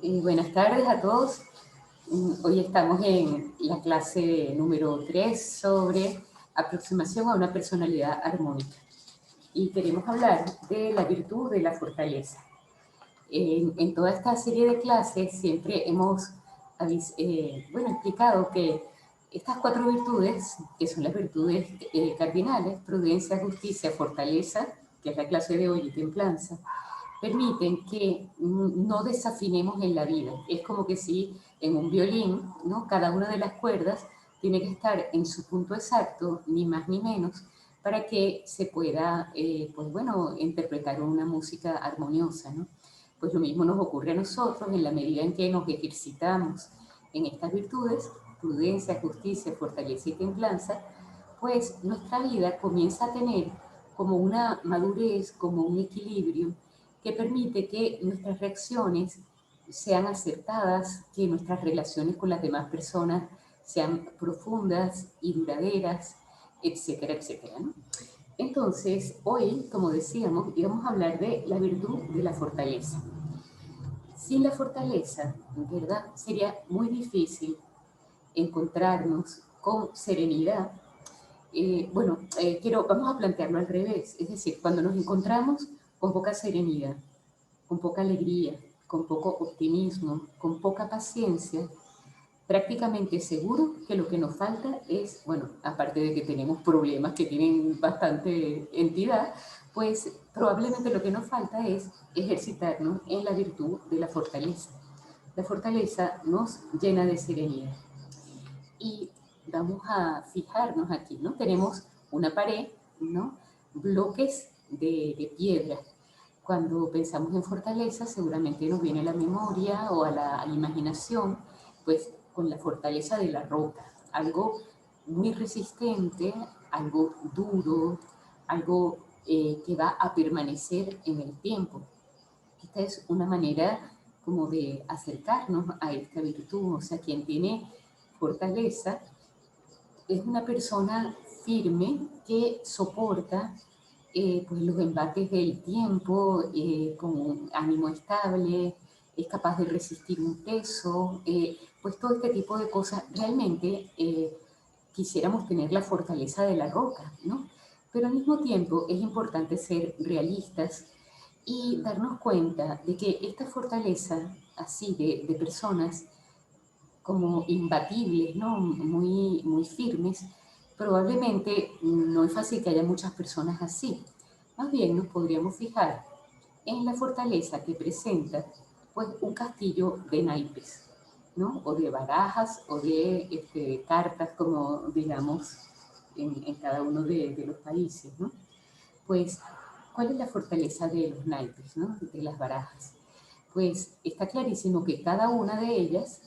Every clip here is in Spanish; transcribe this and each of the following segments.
Buenas tardes a todos. Hoy estamos en la clase número 3 sobre aproximación a una personalidad armónica. Y queremos hablar de la virtud de la fortaleza. En toda esta serie de clases siempre hemos explicado que estas 4 virtudes, que son las virtudes cardinales, prudencia, justicia, fortaleza, que es la clase de hoy, y templanza, permiten que no desafinemos en la vida. Es como que si en un violín, ¿no?, cada una de las cuerdas tiene que estar en su punto exacto, ni más ni menos, para que se pueda, interpretar una música armoniosa, ¿no? Pues lo mismo nos ocurre a nosotros en la medida en que nos ejercitamos en estas virtudes, prudencia, justicia, fortaleza y templanza, pues nuestra vida comienza a tener como una madurez, como un equilibrio que permite que nuestras reacciones sean acertadas, que nuestras relaciones con las demás personas sean profundas y duraderas, etcétera, etcétera, ¿no? Entonces, hoy, como decíamos, íbamos a hablar de la virtud de la fortaleza. Sin la fortaleza, ¿verdad?, sería muy difícil encontrarnos con serenidad. Vamos a plantearlo al revés, es decir, cuando nos encontramos con poca serenidad, con poca alegría, con poco optimismo, con poca paciencia, prácticamente seguro que lo que nos falta es, bueno, aparte de que tenemos problemas que tienen bastante entidad, pues probablemente lo que nos falta es ejercitarnos en la virtud de la fortaleza. La fortaleza nos llena de serenidad. Y vamos a fijarnos aquí, ¿no? Tenemos una pared, ¿no?, bloques de piedra. Cuando pensamos en fortaleza, seguramente nos viene a la memoria o a la imaginación, pues con la fortaleza de la roca, algo muy resistente, algo duro, algo que va a permanecer en el tiempo. Esta es una manera como de acercarnos a esta virtud. O sea, quien tiene fortaleza es una persona firme que soporta pues los embates del tiempo con un ánimo estable, es capaz de resistir un peso, pues todo este tipo de cosas. Realmente quisiéramos tener la fortaleza de la roca, ¿no? Pero al mismo tiempo es importante ser realistas y darnos cuenta de que esta fortaleza así de personas como imbatibles, ¿no?, muy firmes, probablemente no es fácil que haya muchas personas así. Más bien nos podríamos fijar en la fortaleza que presenta pues un castillo de naipes, ¿no?, o de barajas o de cartas, como digamos en cada uno de los países, ¿no? Pues, ¿cuál es la fortaleza de los naipes, ¿no?, de las barajas? Pues está clarísimo que cada una de ellas,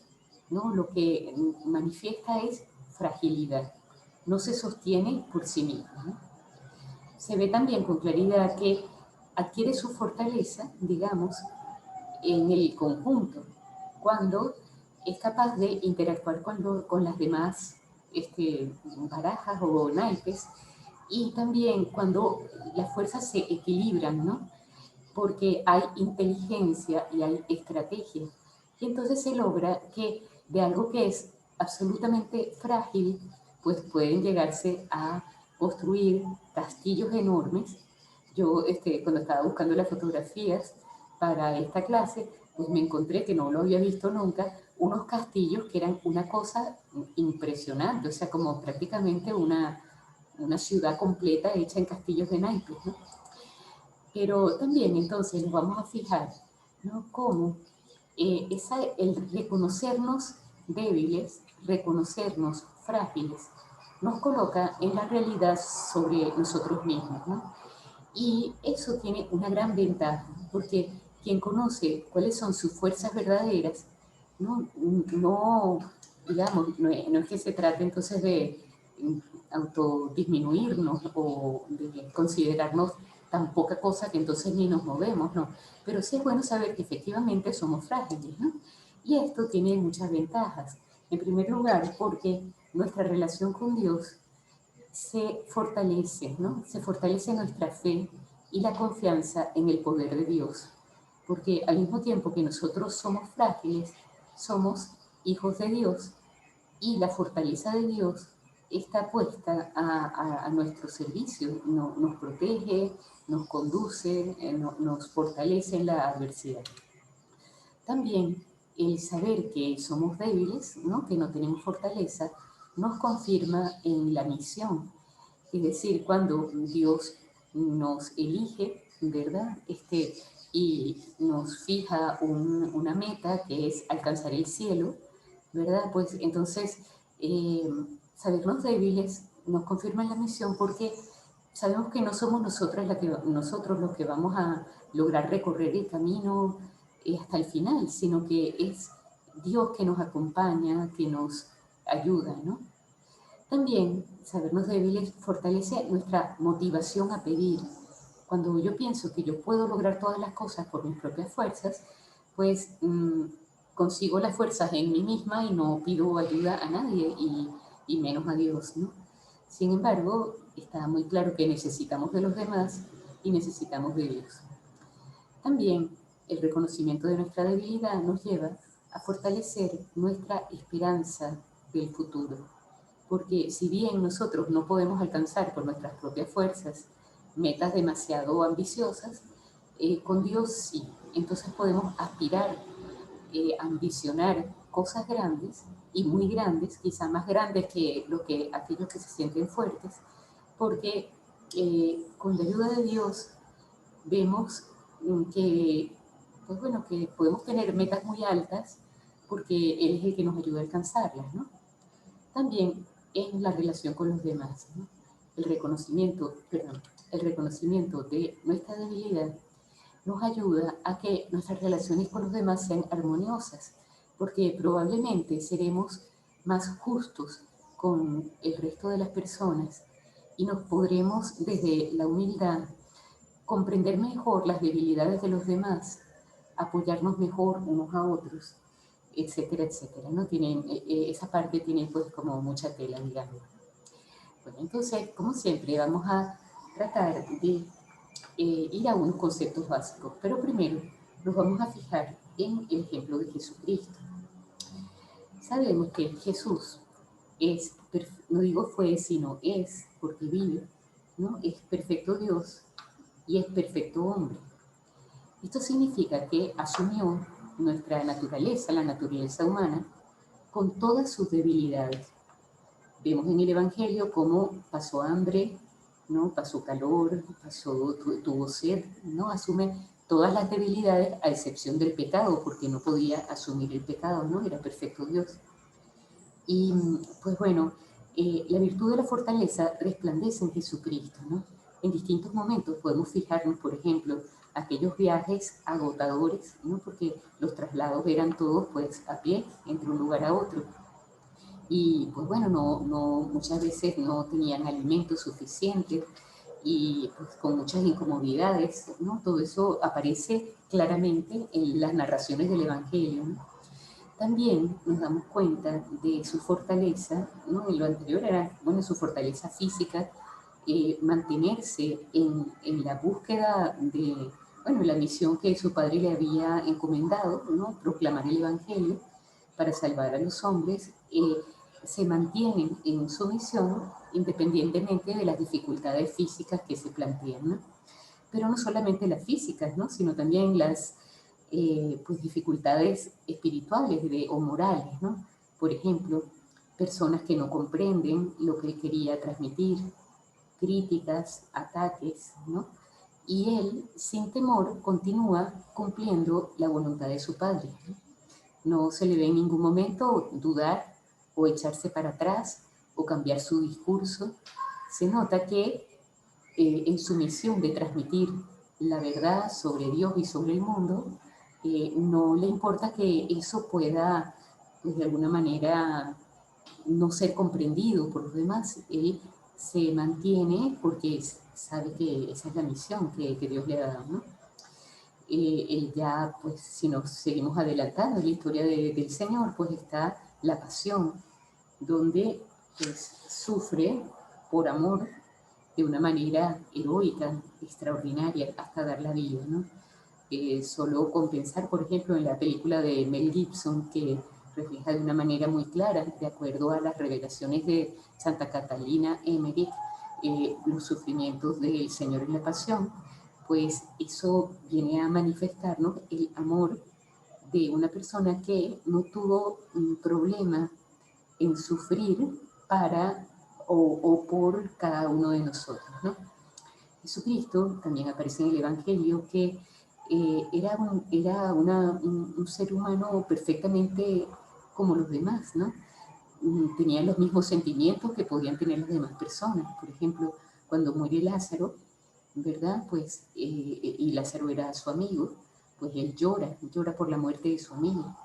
¿no?, lo que manifiesta es fragilidad, no se sostiene por sí misma, ¿no? Se ve también con claridad que adquiere su fortaleza, digamos, en el conjunto, cuando es capaz de interactuar con las demás barajas o naipes, y también cuando las fuerzas se equilibran, ¿no?, porque hay inteligencia y hay estrategia. Y entonces se logra que de algo que es absolutamente frágil, pues pueden llegarse a construir castillos enormes. Yo, cuando estaba buscando las fotografías para esta clase, pues me encontré, que no lo había visto nunca, unos castillos que eran una cosa impresionante, o sea, como prácticamente una ciudad completa hecha en castillos de naipes, ¿no? Pero también entonces nos vamos a fijar, ¿no?, cómo el reconocernos débiles, reconocernos frágiles, nos coloca en la realidad sobre nosotros mismos, ¿no? Y eso tiene una gran ventaja, porque quien conoce cuáles son sus fuerzas verdaderas, no digamos, no es que se trate entonces de autodisminuirnos o de considerarnos tan poca cosa que entonces ni nos movemos, no. Pero sí es bueno saber que efectivamente somos frágiles, ¿no? Y esto tiene muchas ventajas. En primer lugar, porque nuestra relación con Dios se fortalece, ¿no? Se fortalece nuestra fe y la confianza en el poder de Dios. porque al mismo tiempo que nosotros somos frágiles, somos hijos de Dios y la fortaleza de Dios está puesta a nuestro servicio, nos protege, nos conduce, nos fortalece en la adversidad. También el saber que somos débiles, ¿no? Que no tenemos fortaleza, nos confirma en la misión. Es decir, cuando Dios nos elige, ¿verdad? Y nos fija una meta que es alcanzar el cielo, ¿verdad? Pues entonces, eh, sabernos débiles nos confirma en la misión porque sabemos que no somos nosotros los que vamos a lograr recorrer el camino hasta el final, sino que es Dios que nos acompaña, que nos ayuda, ¿no? También sabernos débiles fortalece nuestra motivación a pedir. Cuando yo pienso que yo puedo lograr todas las cosas por mis propias fuerzas, pues consigo las fuerzas en mí misma y no pido ayuda a nadie y menos a Dios, ¿no? Sin embargo, está muy claro que necesitamos de los demás y necesitamos de Dios. También el reconocimiento de nuestra debilidad nos lleva a fortalecer nuestra esperanza del futuro. Porque si bien nosotros no podemos alcanzar por nuestras propias fuerzas metas demasiado ambiciosas, con Dios sí. Entonces podemos aspirar, ambicionar cosas grandes y muy grandes, quizá más grandes que aquellos que se sienten fuertes, porque con la ayuda de Dios vemos que, pues bueno, que podemos tener metas muy altas porque Él es el que nos ayuda a alcanzarlas, ¿no? También en la relación con los demás, ¿no? El reconocimiento de nuestra debilidad nos ayuda a que nuestras relaciones con los demás sean armoniosas, porque probablemente seremos más justos con el resto de las personas y nos podremos desde la humildad comprender mejor las debilidades de los demás, apoyarnos mejor unos a otros, etcétera, etcétera, ¿no? Esa parte tiene pues como mucha tela, digamos. Bueno, entonces, como siempre, vamos a tratar de ir a unos conceptos básicos, pero primero nos vamos a fijar en el ejemplo de Jesucristo. Sabemos que Jesús es, no digo fue, sino es, porque vive, ¿no? Es perfecto Dios y es perfecto hombre. Esto significa que asumió nuestra naturaleza, la naturaleza humana, con todas sus debilidades. Vemos en el Evangelio cómo pasó hambre, ¿no? Pasó calor, tuvo sed, ¿no? Asume todas las debilidades a excepción del pecado, porque no podía asumir el pecado, ¿no? Era perfecto Dios. Y pues bueno, la virtud de la fortaleza resplandece en Jesucristo, ¿no? En distintos momentos podemos fijarnos, por ejemplo, aquellos viajes agotadores, ¿no? Porque los traslados eran todos pues a pie, entre un lugar a otro. Y pues bueno, muchas veces no tenían alimento suficiente y pues con muchas incomodidades, ¿no? Todo eso aparece claramente en las narraciones del Evangelio, ¿no? También nos damos cuenta de su fortaleza, ¿no? En lo anterior era, bueno, su fortaleza física, mantenerse en la búsqueda de, bueno, la misión que su padre le había encomendado, ¿no? Proclamar el Evangelio para salvar a los hombres, se mantienen en su misión independientemente de las dificultades físicas que se plantean, ¿no? Pero no solamente las físicas, ¿no? Sino también las pues dificultades espirituales o morales, ¿no? Por ejemplo, personas que no comprenden lo que él quería transmitir, críticas, ataques, ¿no? Y él, sin temor, continúa cumpliendo la voluntad de su padre, ¿no? No se le ve en ningún momento dudar o echarse para atrás o cambiar su discurso. Se nota que en su misión de transmitir la verdad sobre Dios y sobre el mundo, no le importa que eso pueda, pues, de alguna manera, no ser comprendido por los demás. Él se mantiene porque sabe que esa es la misión que Dios le ha dado, ¿no? Él ya, pues, si nos seguimos adelantando en la historia del Señor, pues está la pasión, donde pues, sufre por amor de una manera heroica, extraordinaria, hasta dar la vida, ¿no? Solo con pensar, por ejemplo, en la película de Mel Gibson, que refleja de una manera muy clara, de acuerdo a las revelaciones de Santa Catalina Emmerich, los sufrimientos del Señor en la Pasión, pues eso viene a manifestarnos el amor de una persona que no tuvo un problema en sufrir para o por cada uno de nosotros, ¿no? Jesucristo también aparece en el Evangelio que era un ser humano perfectamente como los demás, ¿no? Tenía los mismos sentimientos que podían tener las demás personas. Por ejemplo, cuando muere Lázaro, ¿verdad? Pues, y Lázaro era su amigo, pues él llora por la muerte de su amigo.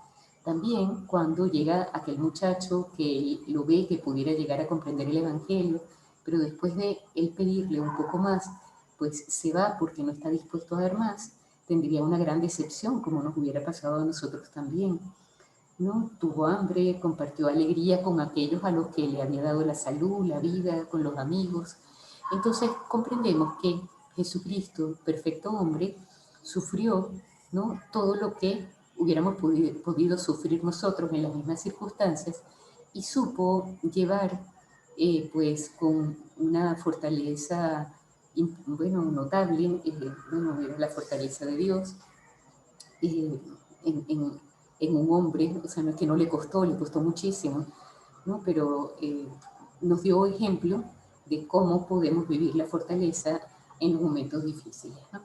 También cuando llega aquel muchacho que él lo ve, que pudiera llegar a comprender el Evangelio, pero después de él pedirle un poco más, pues se va porque no está dispuesto a dar más, tendría una gran decepción, como nos hubiera pasado a nosotros también, ¿no? Tuvo hambre, compartió alegría con aquellos a los que le había dado la salud, la vida, con los amigos. Entonces comprendemos que Jesucristo, perfecto hombre, sufrió, ¿no?, todo lo que hubiéramos podido sufrir nosotros en las mismas circunstancias, y supo llevar, pues con una fortaleza, bueno, notable, bueno, era la fortaleza de Dios, eh, en, en, en, un hombre. O sea, no es que no le costó muchísimo, ¿no? Pero nos dio ejemplo de cómo podemos vivir la fortaleza en los momentos difíciles, ¿no?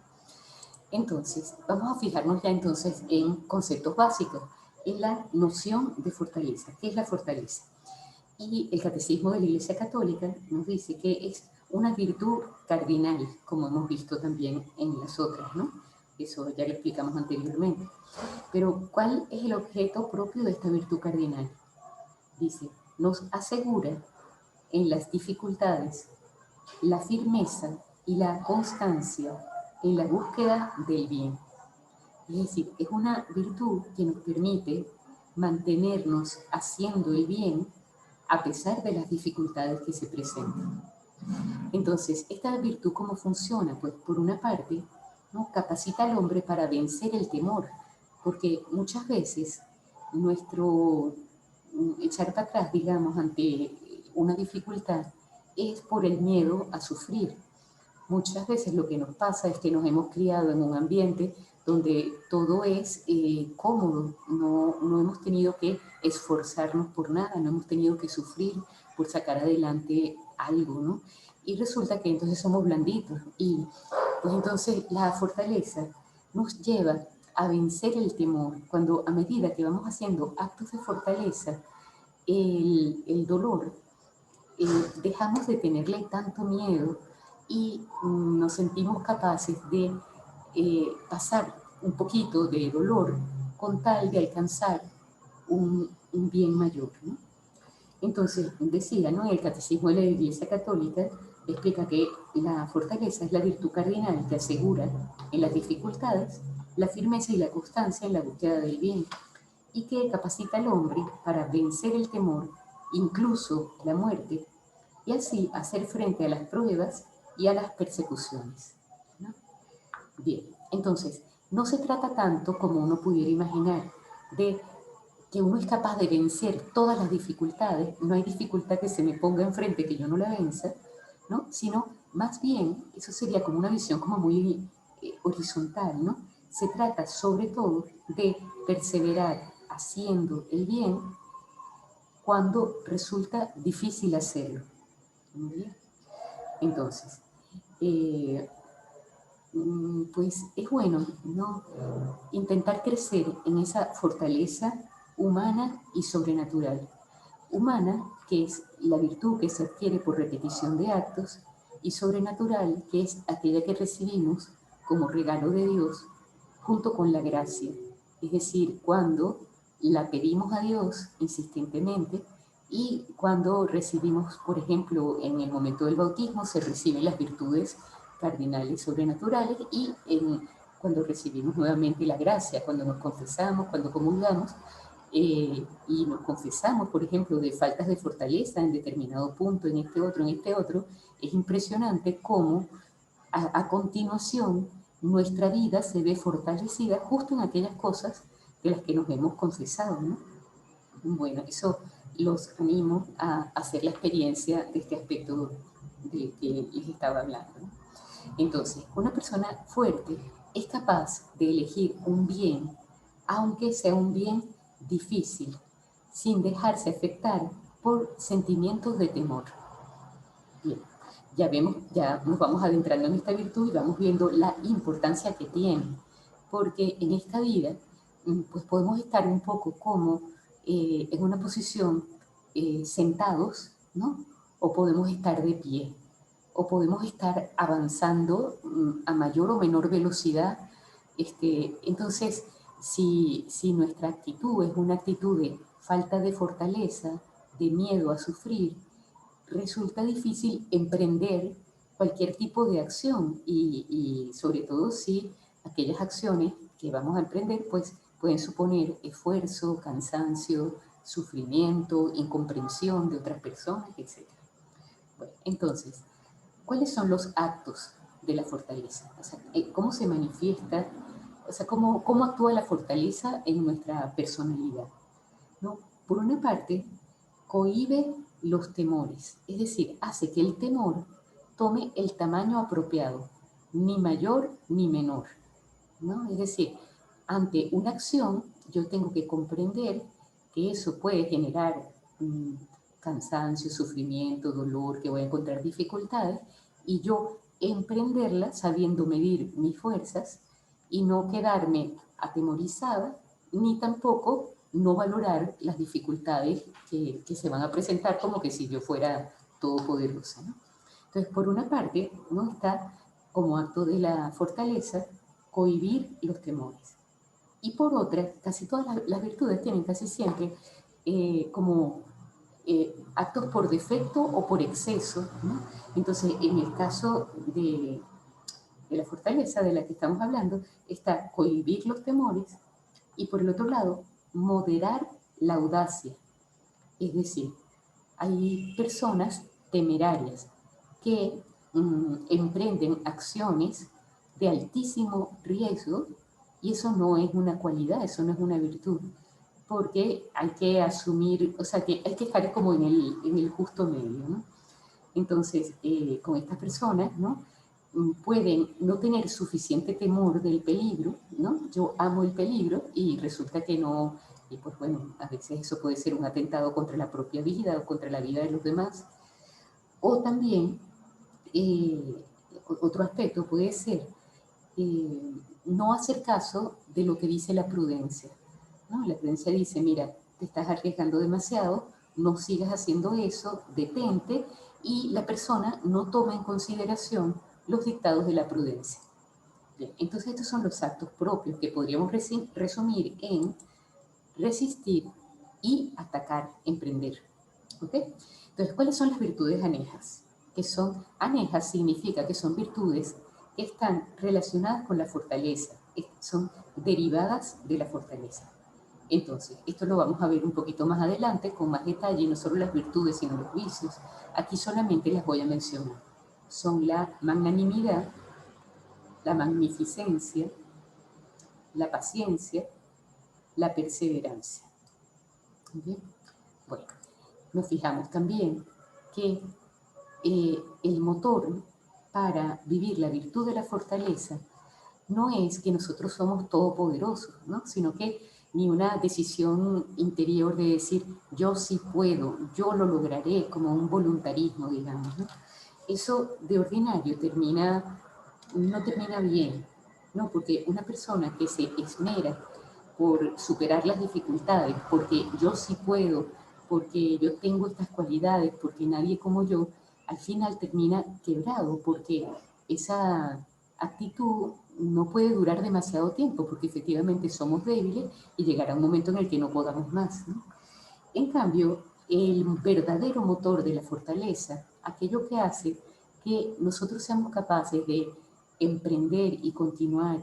Entonces, vamos a fijarnos ya entonces en conceptos básicos, en la noción de fortaleza. ¿Qué es la fortaleza? Y el Catecismo de la Iglesia Católica nos dice que es una virtud cardinal, como hemos visto también en las otras, ¿no? Eso ya lo explicamos anteriormente. Pero, ¿cuál es el objeto propio de esta virtud cardinal? Dice, nos asegura en las dificultades la firmeza y la constancia en la búsqueda del bien. Es decir, es una virtud que nos permite mantenernos haciendo el bien a pesar de las dificultades que se presentan. Entonces, ¿esta virtud cómo funciona? Pues por una parte, ¿no?, capacita al hombre para vencer el temor, porque muchas veces nuestro echar para atrás, digamos, ante una dificultad es por el miedo a sufrir. Muchas veces lo que nos pasa es que nos hemos criado en un ambiente donde todo es cómodo, no hemos tenido que esforzarnos por nada, no hemos tenido que sufrir por sacar adelante algo, ¿no? Y resulta que entonces somos blanditos, y pues entonces la fortaleza nos lleva a vencer el temor. Cuando a medida que vamos haciendo actos de fortaleza, el dolor, dejamos de tenerle tanto miedo y nos sentimos capaces de pasar un poquito de dolor con tal de alcanzar un bien mayor, ¿no? Entonces, decía, ¿no?, el Catecismo de la Iglesia Católica explica que la fortaleza es la virtud cardinal que asegura en las dificultades la firmeza y la constancia en la búsqueda del bien, y que capacita al hombre para vencer el temor, incluso la muerte, y así hacer frente a las pruebas y a las persecuciones, ¿no? Bien, entonces, no se trata tanto, como uno pudiera imaginar, de que uno es capaz de vencer todas las dificultades. No hay dificultad que se me ponga enfrente que yo no la venza, ¿no? Sino más bien, eso sería como una visión como muy horizontal, ¿no? Se trata sobre todo de perseverar haciendo el bien cuando resulta difícil hacerlo. Muy bien. Entonces, pues es bueno, ¿no?, intentar crecer en esa fortaleza humana y sobrenatural. Humana, que es la virtud que se adquiere por repetición de actos, y sobrenatural, que es aquella que recibimos como regalo de Dios junto con la gracia. Es decir, cuando la pedimos a Dios insistentemente, y cuando recibimos, por ejemplo, en el momento del bautismo se reciben las virtudes cardinales sobrenaturales, y cuando recibimos nuevamente la gracia, cuando nos confesamos, cuando comulgamos, y nos confesamos, por ejemplo, de faltas de fortaleza en determinado punto, en este otro, es impresionante cómo a continuación nuestra vida se ve fortalecida justo en aquellas cosas de las que nos hemos confesado, ¿no? Bueno, eso los animo a hacer la experiencia de este aspecto del que les estaba hablando, ¿no? Entonces, una persona fuerte es capaz de elegir un bien, aunque sea un bien difícil, sin dejarse afectar por sentimientos de temor. Bien, ya vemos, ya nos vamos adentrando en esta virtud y vamos viendo la importancia que tiene, porque en esta vida pues podemos estar un poco como en una posición sentados, ¿no? O podemos estar de pie, o podemos estar avanzando a mayor o menor velocidad. Entonces, si nuestra actitud es una actitud de falta de fortaleza, de miedo a sufrir, resulta difícil emprender cualquier tipo de acción y sobre todo si aquellas acciones que vamos a emprender pues pueden suponer esfuerzo, cansancio, sufrimiento, incomprensión de otras personas, etc. Bueno, entonces, ¿cuáles son los actos de la fortaleza? O sea, ¿cómo se manifiesta? O sea, ¿cómo actúa la fortaleza en nuestra personalidad? ¿No? Por una parte, cohíbe los temores, es decir, hace que el temor tome el tamaño apropiado, ni mayor ni menor, ¿no? Es decir, ante una acción yo tengo que comprender que eso puede generar mmm, cansancio, sufrimiento, dolor, que voy a encontrar dificultades, y yo emprenderla sabiendo medir mis fuerzas y no quedarme atemorizada, ni tampoco no valorar las dificultades que se van a presentar como que si yo fuera todopoderosa, ¿no? Entonces, por una parte, no está como acto de la fortaleza cohibir los temores. Y por otra, casi todas las virtudes tienen casi siempre como actos por defecto o por exceso, ¿no? Entonces, en el caso de la fortaleza de la que estamos hablando, está cohibir los temores y por el otro lado, moderar la audacia. Es decir, hay personas temerarias que emprenden acciones de altísimo riesgo y eso no es una cualidad, eso no es una virtud, porque hay que asumir, o sea, que hay que estar como en el justo medio, ¿no? Entonces, con estas personas, ¿no? Pueden no tener suficiente temor del peligro, ¿no? Yo amo el peligro y resulta que no, y pues bueno, a veces eso puede ser un atentado contra la propia vida o contra la vida de los demás. O también, otro aspecto puede ser no hacer caso de lo que dice la prudencia, ¿no? La prudencia dice, mira, te estás arriesgando demasiado, no sigas haciendo eso, detente, y la persona no toma en consideración los dictados de la prudencia. Bien, entonces estos son los actos propios que podríamos resumir en resistir y atacar, emprender. ¿Ok? Entonces, ¿cuáles son las virtudes anejas? Que son anejas significa que son virtudes que están relacionadas con la fortaleza, son derivadas de la fortaleza. Entonces, esto lo vamos a ver un poquito más adelante con más detalle, no solo las virtudes, sino los vicios. Aquí solamente las voy a mencionar. Son la magnanimidad, la magnificencia, la paciencia, la perseverancia. ¿Bien? Bueno, nos fijamos también que el motor para vivir la virtud de la fortaleza no es que nosotros somos todopoderosos, ¿no? Sino que ni una decisión interior de decir yo sí puedo, yo lo lograré, como un voluntarismo, digamos, ¿no? Eso de ordinario no termina bien, ¿no? Porque una persona que se esmera por superar las dificultades, porque yo sí puedo, porque yo tengo estas cualidades, porque nadie como yo, al final termina quebrado, porque esa actitud no puede durar demasiado tiempo, porque efectivamente somos débiles y llegará un momento en el que no podamos más, ¿no? En cambio, el verdadero motor de la fortaleza, aquello que hace que nosotros seamos capaces de emprender y continuar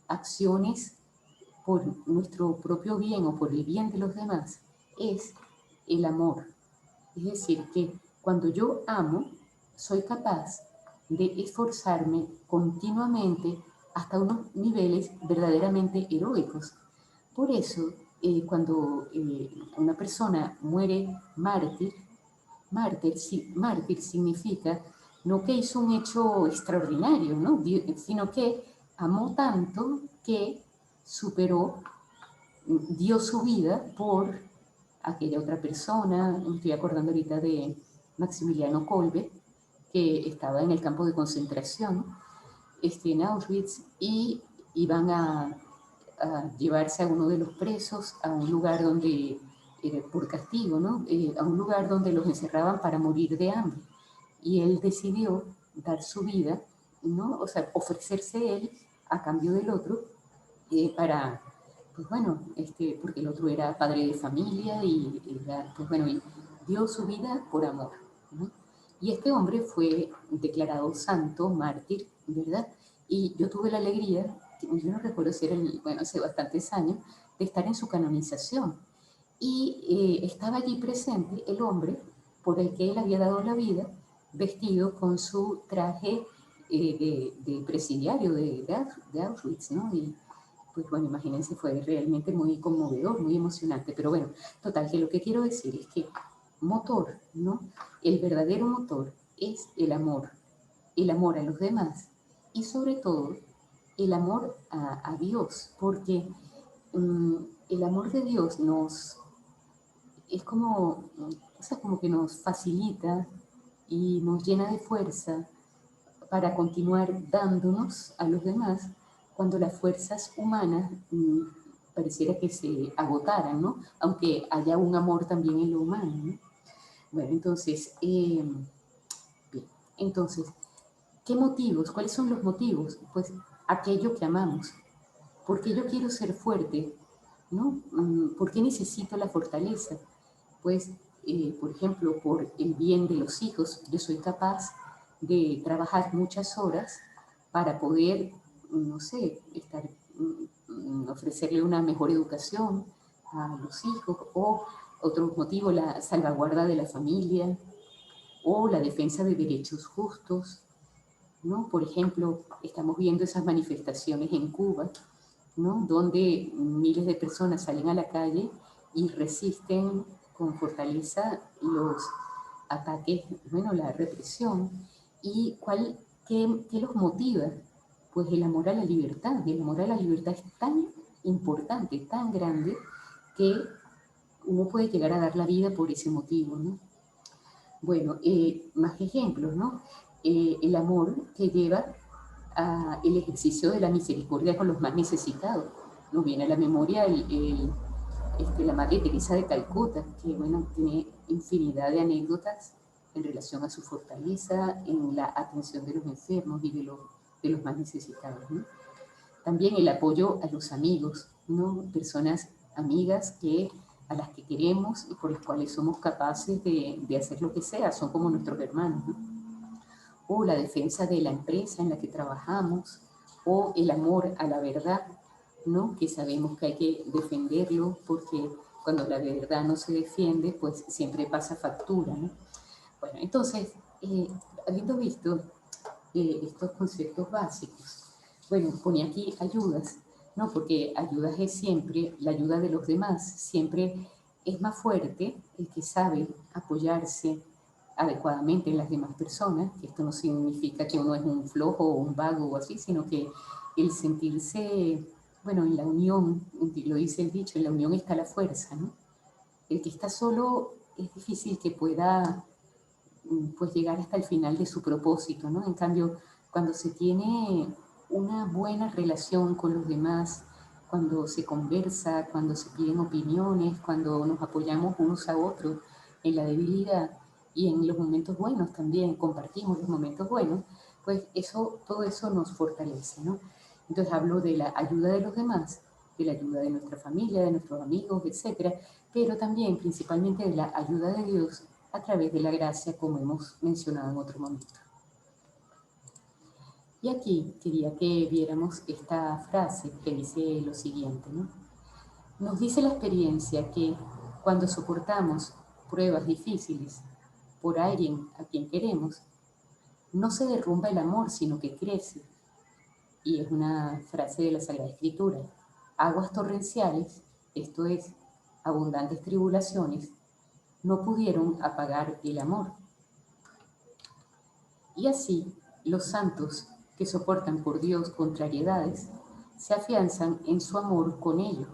acciones por nuestro propio bien o por el bien de los demás, es el amor. Es decir, que cuando yo amo, soy capaz de esforzarme continuamente hasta unos niveles verdaderamente heroicos. Por eso, cuando una persona muere mártir significa no que hizo un hecho extraordinario, ¿no? Sino que amó tanto que superó, dio su vida por aquella otra persona. Me estoy acordando ahorita de Maximiliano Kolbe, que estaba en el campo de concentración, en Auschwitz, y iban a llevarse a uno de los presos a un lugar donde, por castigo, ¿no? A un lugar donde los encerraban para morir de hambre. Y él decidió dar su vida, ¿no? O sea, ofrecerse él a cambio del otro, para, pues bueno, porque el otro era padre de familia y pues bueno, y dio su vida por amor, ¿no? Y este hombre fue declarado santo, mártir, ¿verdad? Y yo tuve la alegría, yo no recuerdo si era, bueno, hace bastantes años, de estar en su canonización. Y estaba allí presente el hombre por el que él había dado la vida, vestido con su traje de presidiario de Auschwitz, ¿no? Y pues bueno, imagínense, fue realmente muy conmovedor, muy emocionante. Pero bueno, total, que lo que quiero decir es que motor, ¿no? El verdadero motor es el amor a los demás y sobre todo el amor a Dios, porque el amor de Dios es como, o sea, como que nos facilita y nos llena de fuerza para continuar dándonos a los demás cuando las fuerzas humanas pareciera que se agotaran, ¿no? Aunque haya un amor también en lo humano, ¿no? Bueno, entonces, bien, entonces, ¿qué motivos? ¿Cuáles son los motivos? Pues aquello que amamos. ¿Por qué yo quiero ser fuerte? ¿No? ¿Por qué necesito la fortaleza? Pues, por ejemplo, por el bien de los hijos, yo soy capaz de trabajar muchas horas para poder, no sé, ofrecerle una mejor educación a los hijos, o otro motivo, la salvaguarda de la familia, o la defensa de derechos justos, ¿no? Por ejemplo, estamos viendo esas manifestaciones en Cuba, ¿no? Donde miles de personas salen a la calle y resisten con fortaleza los ataques, bueno, la represión. ¿Y qué los motiva? Pues el amor a la libertad. El amor a la libertad es tan importante, tan grande, que uno puede llegar a dar la vida por ese motivo, ¿no? Bueno, más ejemplos, ¿no? El amor que lleva el ejercicio de la misericordia con los más necesitados. Nos viene a la memoria la Madre Teresa de Calcuta, que bueno, tiene infinidad de anécdotas en relación a su fortaleza en la atención de los enfermos y de los más necesitados, ¿no? También el apoyo a los amigos, ¿no? Personas amigas a las que queremos y por las cuales somos capaces de hacer lo que sea, son como nuestros hermanos, ¿no? O la defensa de la empresa en la que trabajamos, o el amor a la verdad, ¿no? Que sabemos que hay que defenderlo porque cuando la verdad no se defiende, pues siempre pasa factura, ¿no? Bueno, entonces, habiendo visto estos conceptos básicos, bueno, pone aquí ayudas, ¿no? Porque ayudas es siempre la ayuda de los demás, siempre es más fuerte el que sabe apoyarse adecuadamente en las demás personas, que esto no significa que uno es un flojo o un vago o así, sino que el sentirse, bueno, en la unión, lo dice el dicho, en la unión está la fuerza, ¿no? El que está solo es difícil que pueda pues llegar hasta el final de su propósito, ¿no? En cambio, cuando se tiene una buena relación con los demás, cuando se conversa, cuando se piden opiniones, cuando nos apoyamos unos a otros en la debilidad y en los momentos buenos también, compartimos los momentos buenos, pues todo eso nos fortalece, ¿no? Entonces hablo de la ayuda de los demás, de la ayuda de nuestra familia, de nuestros amigos, etcétera, pero también principalmente de la ayuda de Dios a través de la gracia, como hemos mencionado en otro momento. Y aquí quería que viéramos esta frase que dice lo siguiente, ¿no? Nos dice la experiencia que cuando soportamos pruebas difíciles por alguien a quien queremos, no se derrumba el amor, sino que crece. y es una frase de la Sagrada Escritura. Aguas torrenciales, esto es, abundantes tribulaciones, no pudieron apagar el amor. Y así, los santos que soportan por Dios contrariedades, se afianzan en su amor con ello.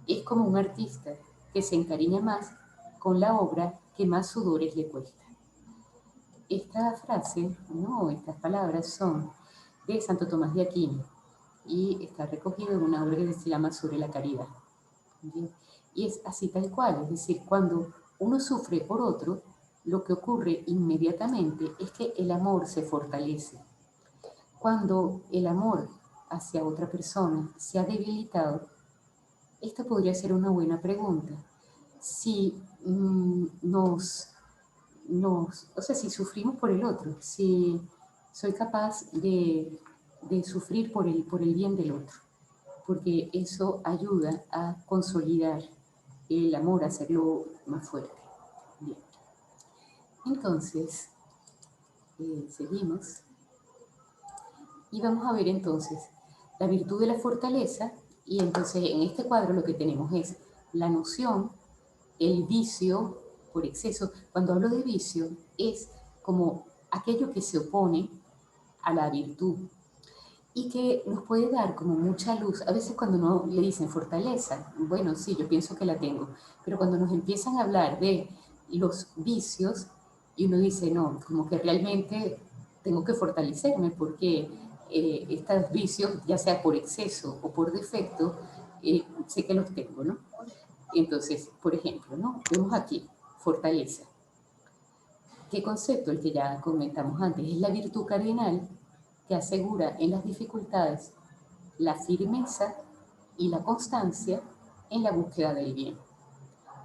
Es como un artista que se encariña más con la obra que más sudores le cuesta. Esta frase, no, estas palabras son de Santo Tomás de Aquino y está recogido en una obra que se llama Sobre la Caridad. ¿Bien? Y es así tal cual, es decir, cuando uno sufre por otro, lo que ocurre inmediatamente es que el amor se fortalece. Cuando el amor hacia otra persona se ha debilitado, esta podría ser una buena pregunta. Si o sea, si sufrimos por el otro, si soy capaz de sufrir por el bien del otro, porque eso ayuda a consolidar el amor, a hacerlo más fuerte. Bien. Entonces, seguimos. Y vamos a ver entonces la virtud de la fortaleza. Y entonces en este cuadro lo que tenemos es la noción, el vicio por exceso. Cuando hablo de vicio es como aquello que se opone a la virtud y que nos puede dar como mucha luz. A veces cuando uno le dicen fortaleza, bueno, sí, yo pienso que la tengo, pero cuando nos empiezan a hablar de los vicios y uno dice, no, como que realmente tengo que fortalecerme porque estos vicios, ya sea por exceso o por defecto, sé que los tengo, ¿no? Entonces, por ejemplo, ¿no? Vemos aquí, fortaleza. ¿Qué concepto? El que ya comentamos antes, es la virtud cardinal que asegura en las dificultades la firmeza y la constancia en la búsqueda del bien.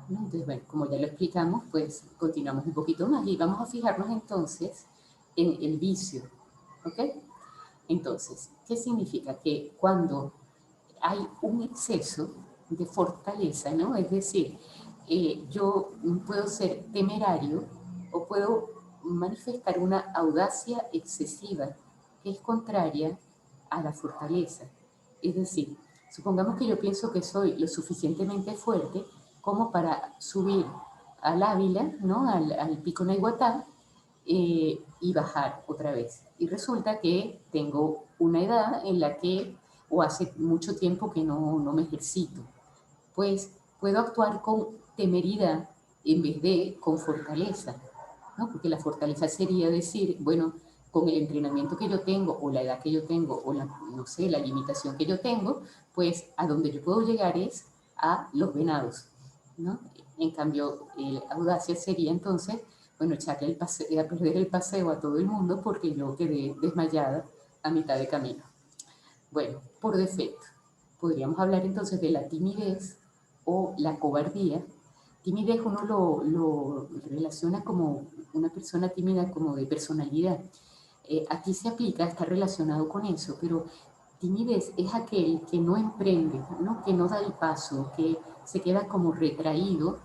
Entonces, bueno, como ya lo explicamos, pues continuamos un poquito más y vamos a fijarnos entonces en el vicio, ¿ok? Entonces, ¿qué significa? Que cuando hay un exceso de fortaleza, ¿no? Es decir, yo puedo ser temerario o puedo manifestar una audacia excesiva que es contraria a la fortaleza. Es decir, supongamos que yo pienso que soy lo suficientemente fuerte como para subir al Ávila, ¿no? al Pico Naiguatá, y bajar otra vez. Y resulta que tengo una edad en la que, o hace mucho tiempo que no me ejercito, pues puedo actuar con temeridad en vez de con fortaleza, ¿no? Porque la fortaleza sería decir, bueno, con el entrenamiento que yo tengo, o la edad que yo tengo, o la, no sé, la limitación que yo tengo, pues a donde yo puedo llegar es a los venados, ¿no? En cambio, audacia sería entonces, bueno, echarle a perder el paseo a todo el mundo porque yo quedé desmayada a mitad de camino. Bueno, por defecto, podríamos hablar entonces de la timidez o la cobardía. Timidez uno lo relaciona como una persona tímida, como de personalidad. Aquí se aplica, está relacionado con eso, pero timidez es aquel que no emprende, ¿no? Que no da el paso, que se queda como retraído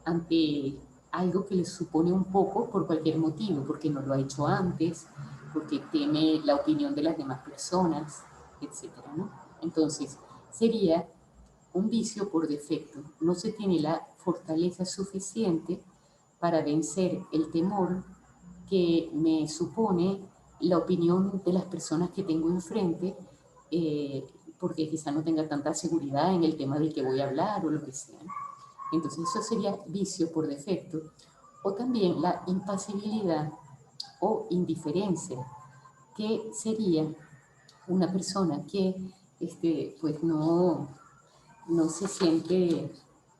ante algo que le supone un poco por cualquier motivo, porque no lo ha hecho antes, porque teme la opinión de las demás personas, etcétera, ¿no? Entonces, sería un vicio por defecto. No se tiene la fortaleza suficiente para vencer el temor que me supone la opinión de las personas que tengo enfrente, eh, porque quizá no tenga tanta seguridad en el tema del que voy a hablar o lo que sea. Entonces eso sería vicio por defecto. O también la impasibilidad o indiferencia, que sería una persona que pues no se siente,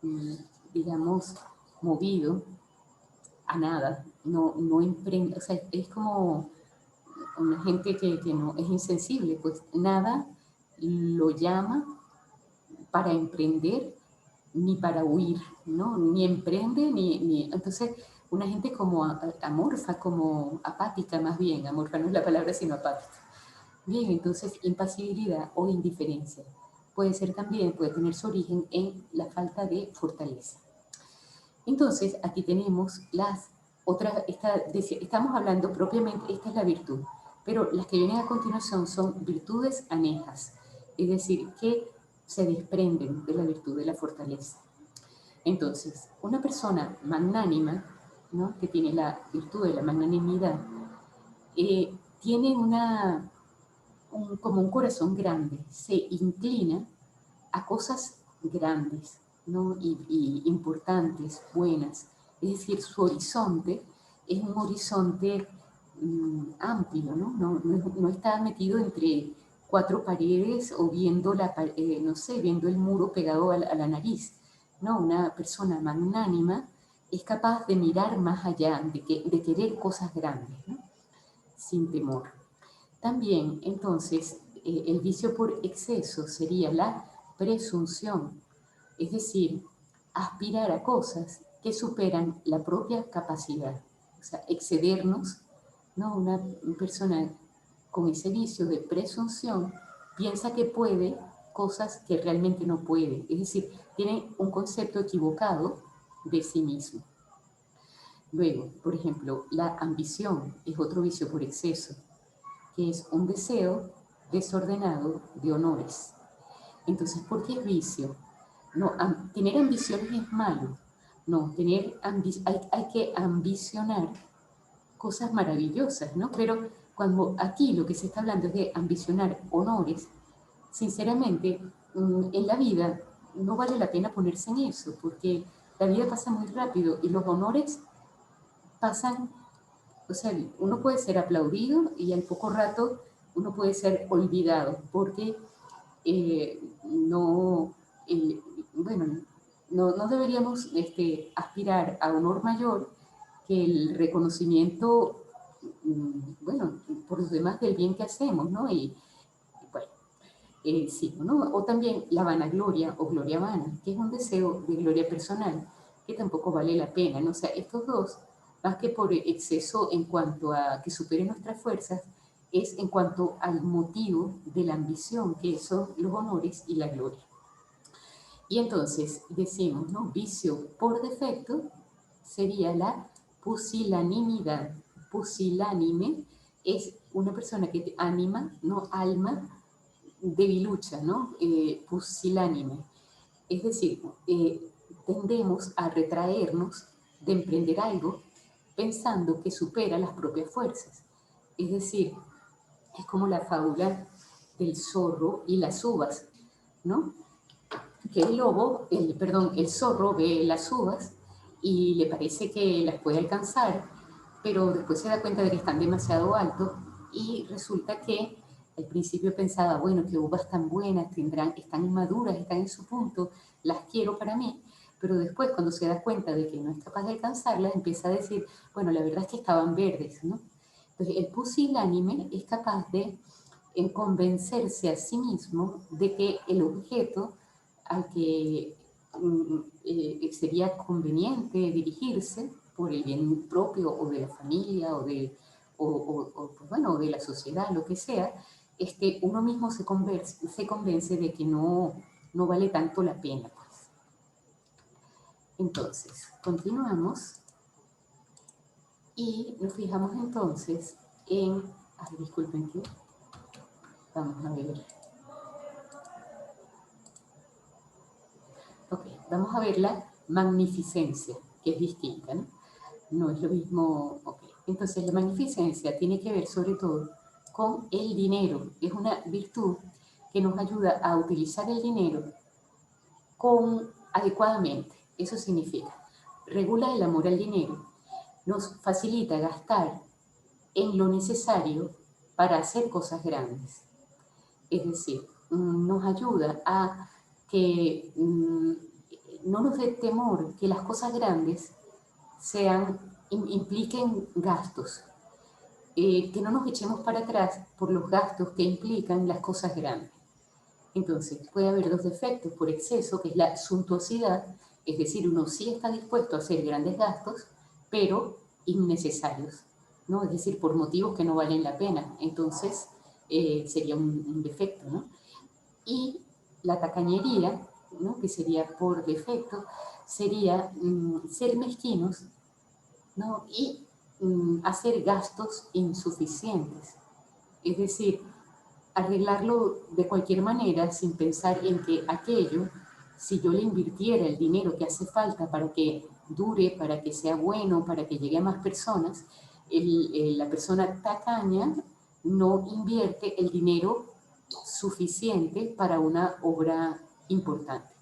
mm, digamos, movido a nada, no emprende, o sea, es como una gente que no es insensible, pues nada lo llama para emprender ni para huir, ¿no? Ni emprende, Entonces, una gente como amorfa, como apática más bien, amorfa no es la palabra, sino apática. Bien, entonces, impasibilidad o indiferencia puede ser también, puede tener su origen en la falta de fortaleza. Entonces, aquí tenemos las otras, estamos hablando propiamente, esta es la virtud, Pero las que vienen a continuación son virtudes anejas, es decir, que se desprenden de la virtud de la fortaleza. Entonces, una persona magnánima, ¿no?, que tiene la virtud de la magnanimidad, tiene como un corazón grande, se inclina a cosas grandes, ¿no?, y importantes, buenas. Es decir, su horizonte es un horizonte amplio, ¿no? No está metido entre cuatro paredes o viendo, no sé, viendo el muro pegado a la nariz. No, una persona magnánima es capaz de mirar más allá, de querer cosas grandes, ¿no?, sin temor. También, entonces, el vicio por exceso sería la presunción, es decir, aspirar a cosas que superan la propia capacidad, o sea, excedernos, ¿no? Una persona con ese vicio de presunción piensa que puede cosas que realmente no puede, es decir, tiene un concepto equivocado de sí mismo. Luego, por ejemplo, la ambición es otro vicio por exceso, que es un deseo desordenado de honores. Entonces, ¿por qué es vicio? No, tener ambiciones es malo. No, hay que ambicionar cosas maravillosas, ¿no? Pero cuando aquí lo que se está hablando es de ambicionar honores, sinceramente, en la vida no vale la pena ponerse en eso, porque la vida pasa muy rápido y los honores pasan. O sea, uno puede ser aplaudido y al poco rato uno puede ser olvidado, porque no, bueno, no deberíamos aspirar a honor mayor que el reconocimiento, bueno, por los demás del bien que hacemos, ¿no? Y bueno, sí, ¿no? O también la vanagloria o gloria vana, que es un deseo de gloria personal, que tampoco vale la pena, ¿no? O sea, estos dos, más que por exceso en cuanto a que superen nuestras fuerzas, es en cuanto al motivo de la ambición, que son los honores y la gloria. Y entonces decimos, ¿no? Vicio por defecto sería la pusilanimidad. Pusilánime es una persona que anima, no alma, debilucha, ¿no? Pusilánime. Es decir, tendemos a retraernos de emprender algo pensando que supera las propias fuerzas. Es decir, es como la fábula del zorro y las uvas, ¿no? Que el zorro ve las uvas y le parece que las puede alcanzar, pero después se da cuenta de que están demasiado altos y resulta que al principio pensaba, bueno, qué uvas tan buenas, están maduras, están en su punto, las quiero para mí, pero después cuando se da cuenta de que no es capaz de alcanzarlas, empieza a decir, bueno, la verdad es que estaban verdes, ¿no? Entonces el pusilánime es capaz de convencerse a sí mismo de que el objeto al que sería conveniente dirigirse por el bien propio o de la familia pues bueno, de la sociedad, lo que sea, uno mismo se convence de que no vale tanto la pena. Pues. Entonces, continuamos y nos fijamos entonces en... Ay, disculpen que... Vamos a ver. Ok, vamos a ver la magnificencia, que es distinta, ¿no? No es lo mismo. Ok, entonces la magnificencia tiene que ver sobre todo con el dinero. Es una virtud que nos ayuda a utilizar el dinero adecuadamente. Eso significa, regula el amor al dinero, nos facilita gastar en lo necesario para hacer cosas grandes. Es decir, nos ayuda a que no nos dé temor que las cosas grandes impliquen gastos, que no nos echemos para atrás por los gastos que implican las cosas grandes. Entonces, puede haber dos defectos por exceso, que es la suntuosidad, es decir, uno sí está dispuesto a hacer grandes gastos, pero innecesarios, ¿no? Es decir, por motivos que no valen la pena. Entonces, sería un defecto, ¿no? Y la tacañería, ¿no?, que sería por defecto, sería ser mezquinos, ¿no?, y hacer gastos insuficientes. Es decir, arreglarlo de cualquier manera sin pensar en que aquello, si yo le invirtiera el dinero que hace falta para que dure, para que sea bueno, para que llegue a más personas, la persona tacaña no invierte el dinero suficiente para una obra importante.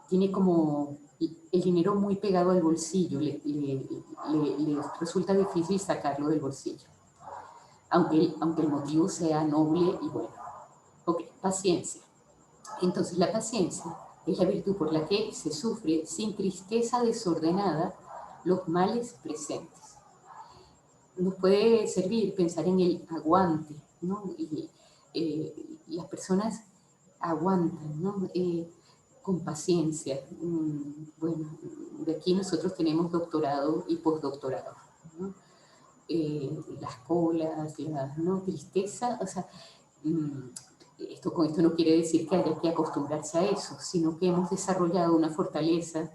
Tiene como el dinero muy pegado al bolsillo, le resulta difícil sacarlo del bolsillo, aunque el motivo sea noble y bueno. Ok, paciencia. Entonces la paciencia es la virtud por la que se sufre sin tristeza desordenada los males presentes. Nos puede servir pensar en el aguante, ¿no? Las personas aguantan, ¿no? Con paciencia. Bueno, de aquí nosotros tenemos doctorado y postdoctorado, ¿no? Las colas, la ¿no? tristeza, o sea, con esto no quiere decir que haya que acostumbrarse a eso, sino que hemos desarrollado una fortaleza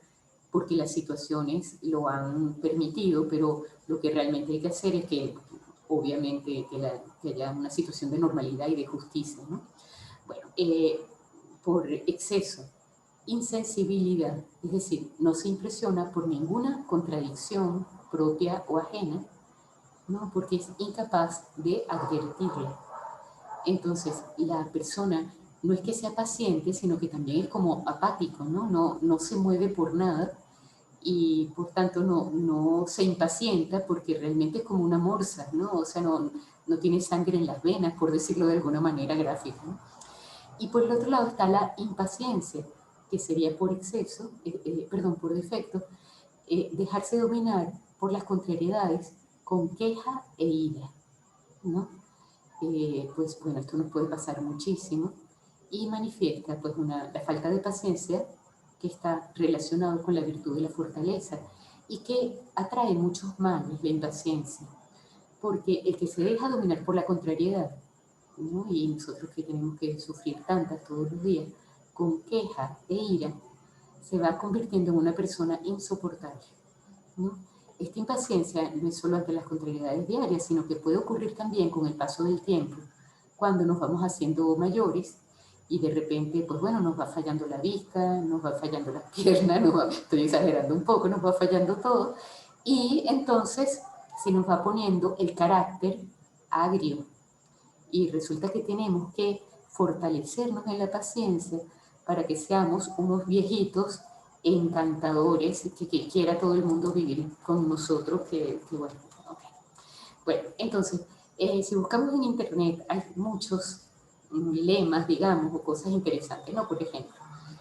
porque las situaciones lo han permitido, pero lo que realmente hay que hacer es que, obviamente, que haya una situación de normalidad y de justicia, ¿no? Bueno, por exceso, insensibilidad, es decir, no se impresiona por ninguna contradicción propia o ajena, ¿no? Porque es incapaz de advertirla. Entonces, la persona no es que sea paciente, sino que también es como apático, ¿no? No se mueve por nada y por tanto no se impacienta porque realmente es como una morsa, ¿no? O sea, no tiene sangre en las venas, por decirlo de alguna manera gráfica, ¿no? Y por el otro lado está la impaciencia, que sería por exceso, perdón, por defecto, dejarse dominar por las contrariedades con queja e ira, ¿no? Pues bueno, esto nos puede pasar muchísimo y manifiesta pues la falta de paciencia que está relacionado con la virtud de la fortaleza y que atrae muchos males, la impaciencia, porque el que se deja dominar por la contrariedad, ¿no? Y nosotros que tenemos que sufrir tantas todos los días, con queja e ira, se va convirtiendo en una persona insoportable, ¿no? Esta impaciencia no es solo ante las contrariedades diarias, sino que puede ocurrir también con el paso del tiempo, cuando nos vamos haciendo mayores y de repente, pues bueno, nos va fallando la vista, nos va fallando las piernas, estoy exagerando un poco, nos va fallando todo, y entonces se nos va poniendo el carácter agrio, y resulta que tenemos que fortalecernos en la paciencia para que seamos unos viejitos encantadores, que quiera todo el mundo vivir con nosotros, que bueno. Okay. Bueno, entonces, si buscamos en internet hay muchos lemas, digamos, o cosas interesantes, ¿no? Por ejemplo,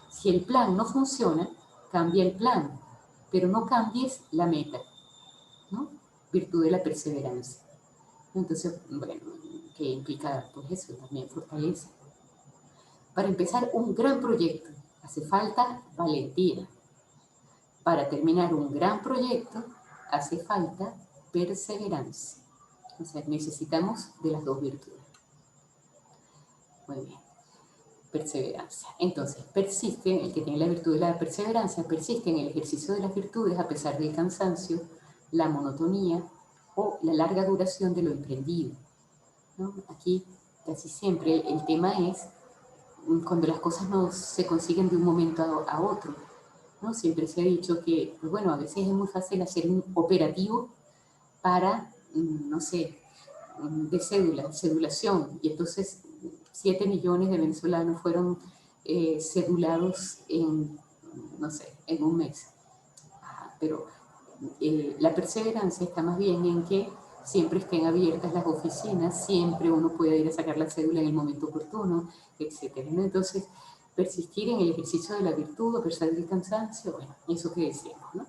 si el plan no funciona, cambia el plan, pero no cambies la meta, ¿no? Virtud de la perseverancia. Entonces, bueno, que implica, pues eso, también fortaleza. Para empezar un gran proyecto hace falta valentía. Para terminar un gran proyecto hace falta perseverancia. O sea, necesitamos de las dos virtudes. Muy bien. Perseverancia. Entonces, persiste, el que tiene la virtud de la perseverancia, persiste en el ejercicio de las virtudes a pesar del cansancio, la monotonía o la larga duración de lo emprendido, ¿no? Aquí casi siempre el tema es cuando las cosas no se consiguen de un momento a otro, ¿no? Siempre se ha dicho que, pues bueno, a veces es muy fácil hacer un operativo para, no sé, de cedulación, y entonces 7 millones de venezolanos fueron cedulados en, no sé, en un mes. Pero la perseverancia está más bien en que siempre estén abiertas las oficinas, siempre uno pueda ir a sacar la cédula en el momento oportuno, etc. ¿no? Entonces, persistir en el ejercicio de la virtud a pesar del cansancio, bueno, eso que decíamos, ¿no?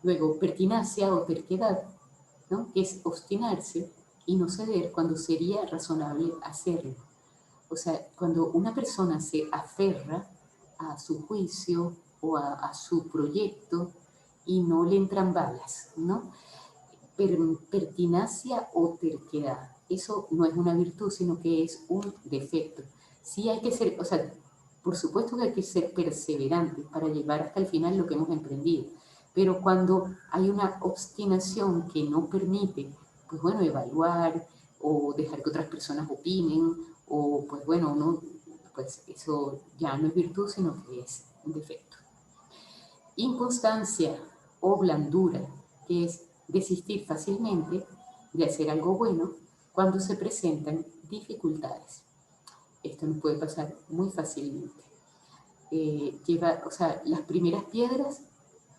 Luego, pertinacia o terquedad, ¿no? Que es obstinarse y no ceder cuando sería razonable hacerlo. O sea, cuando una persona se aferra a su juicio o a su proyecto y no le entran balas, ¿no? Pertinacia o terquedad. Eso no es una virtud, sino que es un defecto. Sí hay que ser, o sea, por supuesto que hay que ser perseverante para llevar hasta el final lo que hemos emprendido, pero cuando hay una obstinación que no permite, pues bueno, evaluar o dejar que otras personas opinen, o pues bueno, uno, pues eso ya no es virtud, sino que es un defecto. Inconstancia o blandura, que es desistir fácilmente de hacer algo bueno cuando se presentan dificultades. Esto nos puede pasar muy fácilmente. O sea, las primeras piedras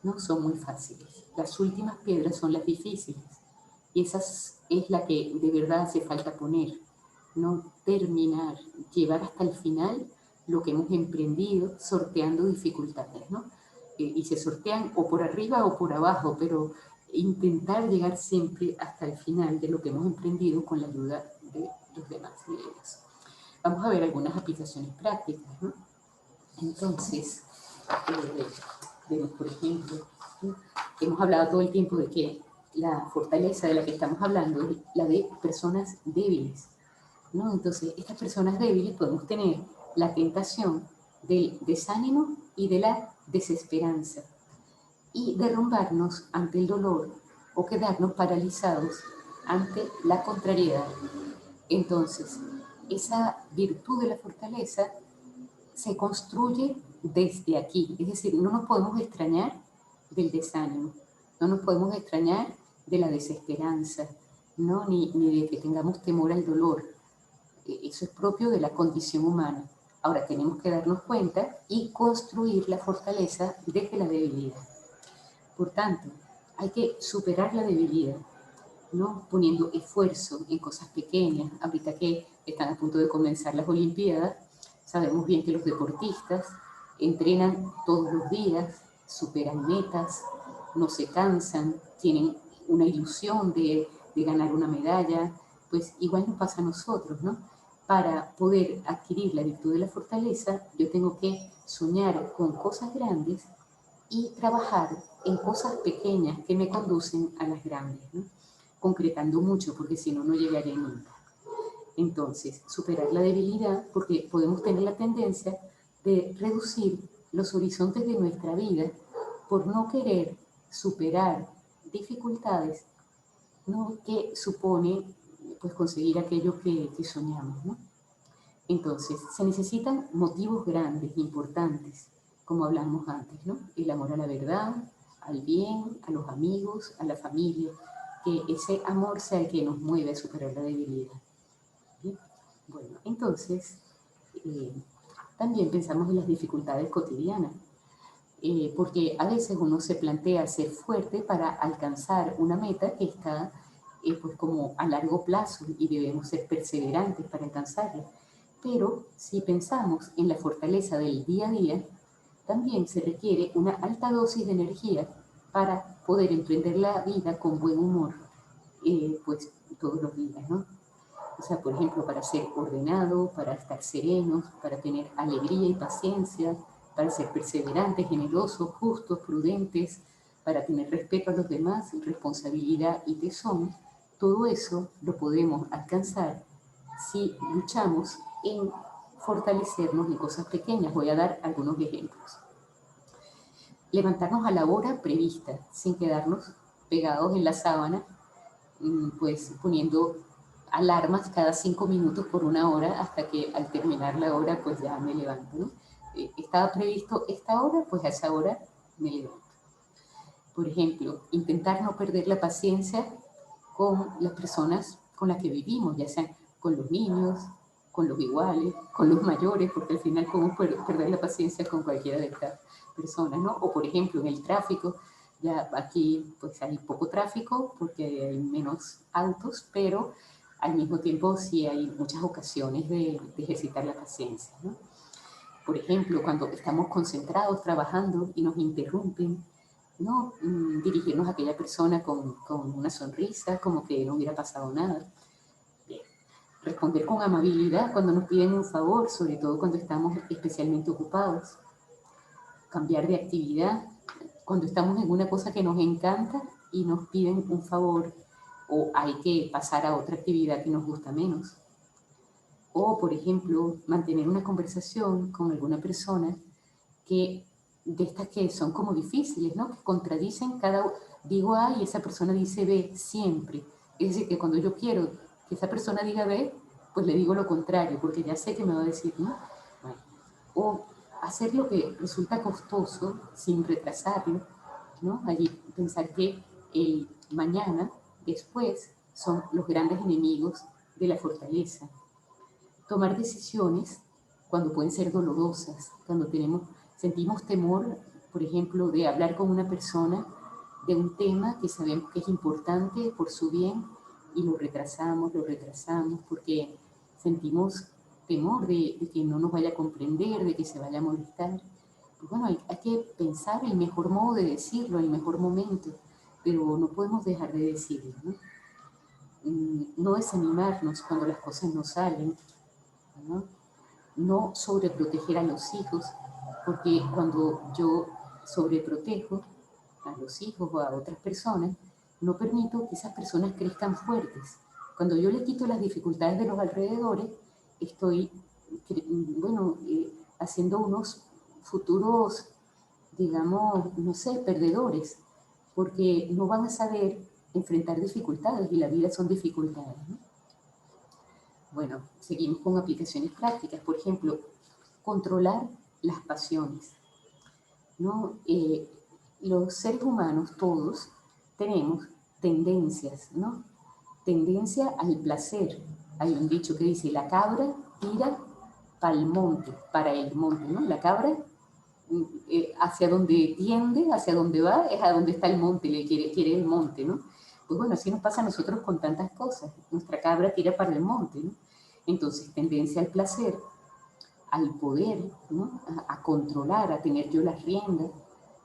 no son muy fáciles, las últimas piedras son las difíciles, y esa es la que de verdad hace falta poner, no terminar, llevar hasta el final lo que hemos emprendido sorteando dificultades, ¿no? Y se sortean o por arriba o por abajo, pero intentar llegar siempre hasta el final de lo que hemos emprendido con la ayuda de los demás, de ellos. Vamos a ver algunas aplicaciones prácticas, ¿no? Entonces, vemos, por ejemplo, ¿no? Hemos hablado todo el tiempo de que la fortaleza de la que estamos hablando es la de personas débiles, ¿no? Entonces, estas personas débiles podemos tener la tentación del desánimo y de la desesperanza y derrumbarnos ante el dolor o quedarnos paralizados ante la contrariedad. Entonces, esa virtud de la fortaleza se construye desde aquí, es decir, no nos podemos extrañar del desánimo, no nos podemos extrañar de la desesperanza, ¿no? ni de que tengamos temor al dolor. Eso es propio de la condición humana. Ahora tenemos que darnos cuenta y construir la fortaleza desde la debilidad. Por tanto, hay que superar la debilidad, ¿no? Poniendo esfuerzo en cosas pequeñas. Ahorita que están a punto de comenzar las Olimpiadas, sabemos bien que los deportistas entrenan todos los días, superan metas, no se cansan, tienen una ilusión de ganar una medalla. Pues igual nos pasa a nosotros, ¿no? Para poder adquirir la virtud de la fortaleza, yo tengo que soñar con cosas grandes y trabajar en cosas pequeñas que me conducen a las grandes, ¿no? Concretando mucho, porque si no, no llegaré nunca. Entonces, superar la debilidad, porque podemos tener la tendencia de reducir los horizontes de nuestra vida por no querer superar dificultades, ¿no? Que supone pues, conseguir aquello que soñamos, ¿no? Entonces, se necesitan motivos grandes, importantes, como hablamos antes, ¿no? El amor a la verdad, al bien, a los amigos, a la familia, que ese amor sea el que nos mueve a superar la debilidad. ¿Bien? Bueno, entonces, también pensamos en las dificultades cotidianas, porque a veces uno se plantea ser fuerte para alcanzar una meta que está pues como a largo plazo y debemos ser perseverantes para alcanzarla. Pero si pensamos en la fortaleza del día a día, también se requiere una alta dosis de energía para poder emprender la vida con buen humor, pues todos los días, ¿no? O sea, por ejemplo, para ser ordenado, para estar serenos, para tener alegría y paciencia, para ser perseverantes, generosos, justos, prudentes, para tener respeto a los demás, responsabilidad y tesón. Todo eso lo podemos alcanzar si luchamos en fortalecernos en cosas pequeñas. Voy a dar algunos ejemplos. Levantarnos a la hora prevista, sin quedarnos pegados en la sábana, pues poniendo alarmas cada 5 minutos por una hora hasta que al terminar la hora pues ya me levanto, ¿no? Estaba previsto esta hora, pues a esa hora me levanto. Por ejemplo, intentar no perder la paciencia con las personas con las que vivimos, ya sean con los niños, con los iguales, con los mayores, porque al final podemos perder la paciencia con cualquiera de estas personas, ¿no? O por ejemplo en el tráfico, ya aquí pues hay poco tráfico porque hay menos autos, pero al mismo tiempo sí hay muchas ocasiones de ejercitar la paciencia, ¿no? Por ejemplo, cuando estamos concentrados trabajando y nos interrumpen, ¿no? Dirigirnos a aquella persona con una sonrisa, como que no hubiera pasado nada. Bien. Responder con amabilidad cuando nos piden un favor, sobre todo cuando estamos especialmente ocupados. Cambiar de actividad cuando estamos en una cosa que nos encanta y nos piden un favor o hay que pasar a otra actividad que nos gusta menos. O, por ejemplo, mantener una conversación con alguna persona que de estas que son como difíciles, ¿no? Que contradicen digo A y esa persona dice B siempre. Es decir, que cuando yo quiero que esa persona diga B, pues le digo lo contrario, porque ya sé que me va a decir, ¿no? Bueno, o hacer lo que resulta costoso sin retrasarlo, ¿no? Allí pensar que el mañana, después, son los grandes enemigos de la fortaleza. Tomar decisiones cuando pueden ser dolorosas, cuando sentimos temor, por ejemplo, de hablar con una persona de un tema que sabemos que es importante por su bien y lo retrasamos porque sentimos temor de que no nos vaya a comprender, de que se vaya a molestar. Pues bueno, hay que pensar el mejor modo de decirlo, el mejor momento, pero no podemos dejar de decirlo, ¿no? No desanimarnos cuando las cosas no salen, ¿no? No sobreproteger a los hijos, porque cuando yo sobreprotejo a los hijos o a otras personas, no permito que esas personas crezcan fuertes. Cuando yo le quito las dificultades de los alrededores, estoy, bueno, haciendo unos futuros, digamos, no sé, perdedores, porque no van a saber enfrentar dificultades y la vida son dificultades, ¿no? Bueno, seguimos con aplicaciones prácticas. Por ejemplo, controlar las pasiones, ¿no? Los seres humanos, todos, tenemos tendencias, ¿no? Tendencia al placer. Hay un dicho que dice, la cabra tira para el monte, ¿no? La cabra hacia donde tiende, hacia donde va, es a donde está el monte, quiere el monte, ¿no? Pues bueno, así nos pasa a nosotros con tantas cosas. Nuestra cabra tira para el monte, ¿no? Entonces, tendencia al placer, al poder, ¿no? A controlar, a tener yo las riendas.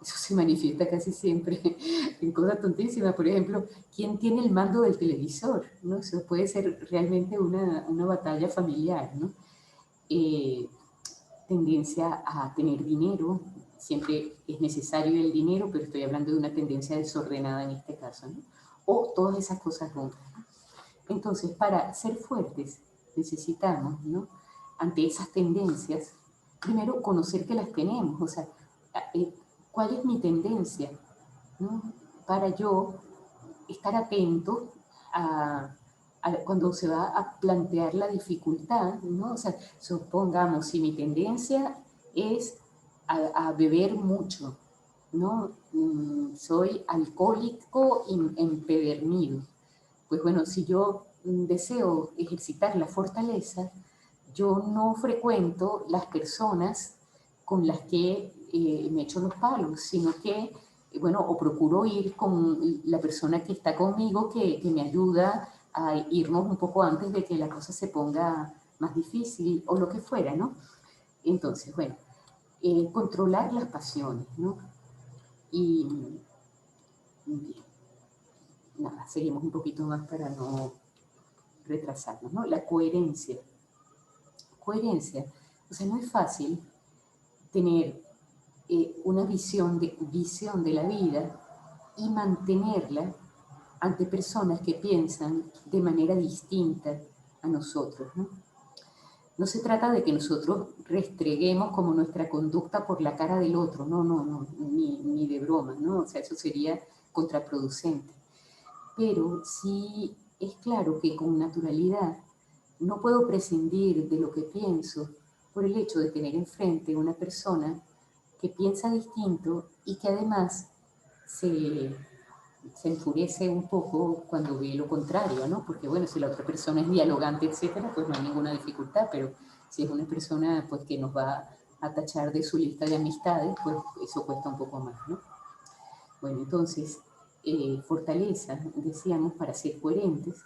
Eso se manifiesta casi siempre en cosas tontísimas. Por ejemplo, ¿quién tiene el mando del televisor? ¿No? Eso puede ser realmente una batalla familiar, ¿no? Eh, Tendencia a tener dinero, siempre es necesario el dinero, pero estoy hablando de una tendencia desordenada en este caso, ¿no? O todas esas cosas juntas. Entonces, para ser fuertes necesitamos, ¿no? Ante esas tendencias, primero conocer que las tenemos, o sea, ¿cuál es mi tendencia? ¿No? Para yo estar atento cuando se va a plantear la dificultad, ¿no? O sea, supongamos, si mi tendencia es a beber mucho, ¿no? Soy alcohólico empedernido. Pues bueno, si yo deseo ejercitar la fortaleza, yo no frecuento las personas con las que me echo los palos, sino que, bueno, o procuro ir con la persona que está conmigo, que me ayuda a irnos un poco antes de que la cosa se ponga más difícil o lo que fuera, ¿no? Entonces, bueno, controlar las pasiones, ¿no? Y bien, nada, seguimos un poquito más para no retrasarnos, ¿no? La coherencia. Coherencia. O sea, no es fácil tener una visión de la vida y mantenerla ante personas que piensan de manera distinta a nosotros, ¿no? No se trata de que nosotros restreguemos como nuestra conducta por la cara del otro, no, ni de broma, ¿no? O sea, eso sería contraproducente. Pero sí es claro que con naturalidad no puedo prescindir de lo que pienso por el hecho de tener enfrente una persona que piensa distinto y que además se, se enfurece un poco cuando ve lo contrario, ¿no? Porque bueno, si la otra persona es dialogante, etcétera, pues no hay ninguna dificultad, pero si es una persona pues que nos va a tachar de su lista de amistades, pues eso cuesta un poco más, ¿no? Bueno, entonces, fortaleza, decíamos, para ser coherentes,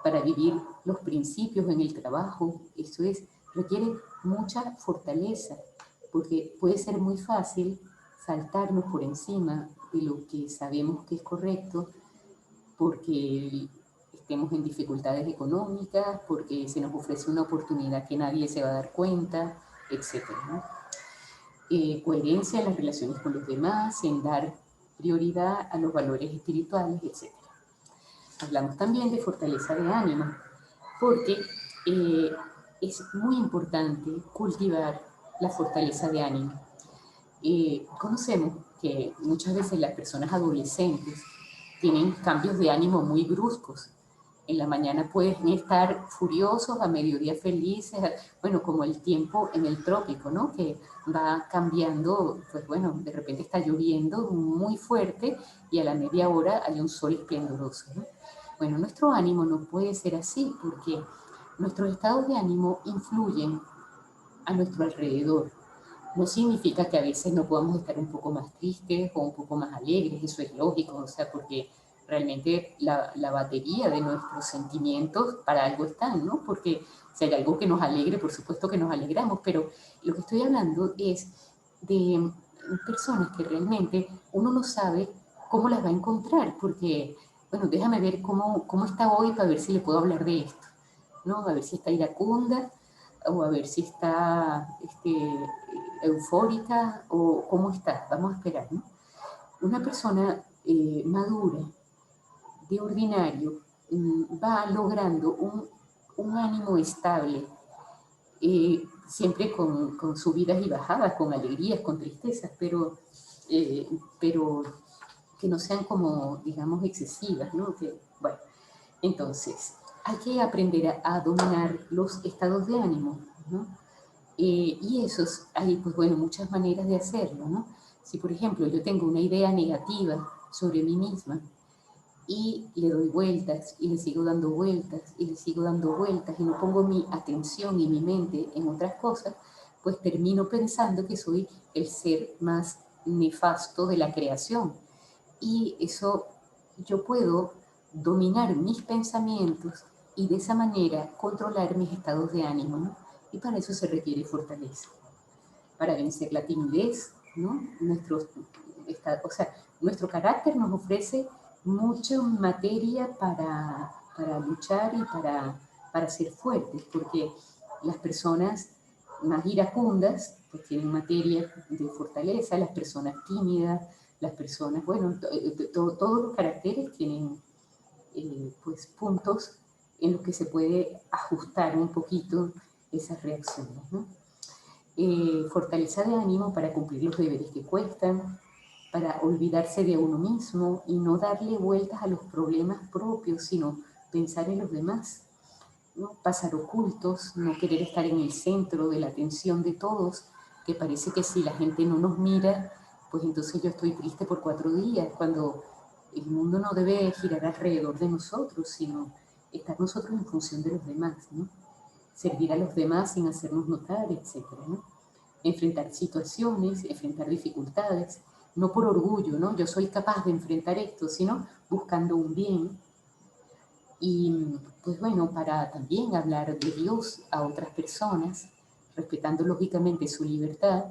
para vivir los principios en el trabajo, eso es, requiere mucha fortaleza, porque puede ser muy fácil saltarnos por encima de lo que sabemos que es correcto, porque estemos en dificultades económicas, porque se nos ofrece una oportunidad que nadie se va a dar cuenta, etc., ¿no? Coherencia en las relaciones con los demás, en dar prioridad a los valores espirituales, etc. Hablamos también de fortaleza de ánimo, porque es muy importante cultivar la fortaleza de ánimo. Conocemos que muchas veces las personas adolescentes tienen cambios de ánimo muy bruscos. En la mañana pueden estar furiosos, a mediodía felices, bueno, como el tiempo en el trópico, ¿no? Que va cambiando, pues bueno, de repente está lloviendo muy fuerte y a la media hora hay un sol esplendoroso, ¿no? Bueno, nuestro ánimo no puede ser así porque nuestros estados de ánimo influyen a nuestro alrededor. No significa que a veces no podamos estar un poco más tristes o un poco más alegres, eso es lógico, o sea, porque realmente la batería de nuestros sentimientos para algo están, ¿no? Porque si hay algo que nos alegre, por supuesto que nos alegramos, pero lo que estoy hablando es de personas que realmente uno no sabe cómo las va a encontrar, porque, bueno, déjame ver cómo está hoy para ver si le puedo hablar de esto, ¿no? A ver si está iracunda, o a ver si está eufórica o cómo está. Vamos a esperar, ¿no? Una persona madura, de ordinario, va logrando un ánimo estable, siempre con subidas y bajadas, con alegrías, con tristezas, pero que no sean como, digamos, excesivas, ¿no? Que, bueno, entonces, hay que aprender a dominar los estados de ánimo, ¿no? Y esos, hay, pues bueno, muchas maneras de hacerlo, ¿no? Si, por ejemplo, yo tengo una idea negativa sobre mí misma y le doy vueltas y le sigo dando vueltas y le sigo dando vueltas y no pongo mi atención y mi mente en otras cosas, pues termino pensando que soy el ser más nefasto de la creación. Y eso, yo puedo dominar mis pensamientos y de esa manera controlar mis estados de ánimo, ¿no? Y para eso se requiere fortaleza, para vencer la timidez, ¿no? O sea, nuestro carácter nos ofrece mucha materia para luchar y para ser fuertes, porque las personas más iracundas pues tienen materia de fortaleza, las personas tímidas, las personas, bueno, todos los caracteres tienen pues puntos en los que se puede ajustar un poquito esas reacciones, ¿no? Fortaleza de ánimo para cumplir los deberes que cuestan, para olvidarse de uno mismo y no darle vueltas a los problemas propios, sino pensar en los demás, ¿no? Pasar ocultos, no querer estar en el centro de la atención de todos, que parece que si la gente no nos mira, pues entonces yo estoy triste por 4 días, cuando el mundo no debe girar alrededor de nosotros, sino estar nosotros en función de los demás, ¿no? Servir a los demás sin hacernos notar, etcétera, ¿no? Enfrentar situaciones, enfrentar dificultades, no por orgullo, ¿no? Yo soy capaz de enfrentar esto, sino buscando un bien. Y pues bueno, para también hablar de Dios a otras personas, respetando lógicamente su libertad,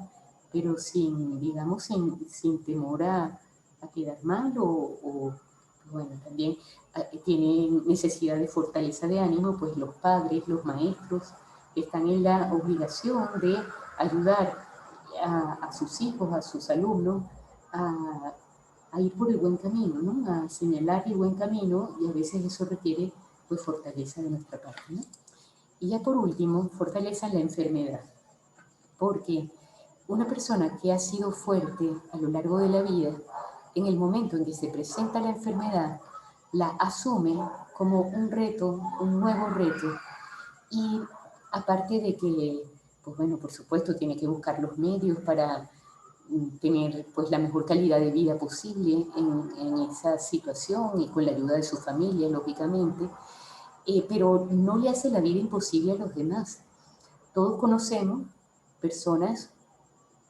pero sin, digamos, sin temor a quedar mal o bueno, también tienen necesidad de fortaleza de ánimo, pues los padres, los maestros, están en la obligación de ayudar a sus hijos, a sus alumnos, a, a ir por el buen camino, ¿no? A señalar el buen camino y a veces eso requiere pues fortaleza de nuestra parte, ¿no? Y ya por último, fortaleza en la enfermedad, porque una persona que ha sido fuerte a lo largo de la vida, en el momento en que se presenta la enfermedad, la asume como un reto, un nuevo reto, y aparte de que, pues bueno, por supuesto tiene que buscar los medios para tener pues la mejor calidad de vida posible en esa situación y con la ayuda de su familia, lógicamente, pero no le hace la vida imposible a los demás. Todos conocemos personas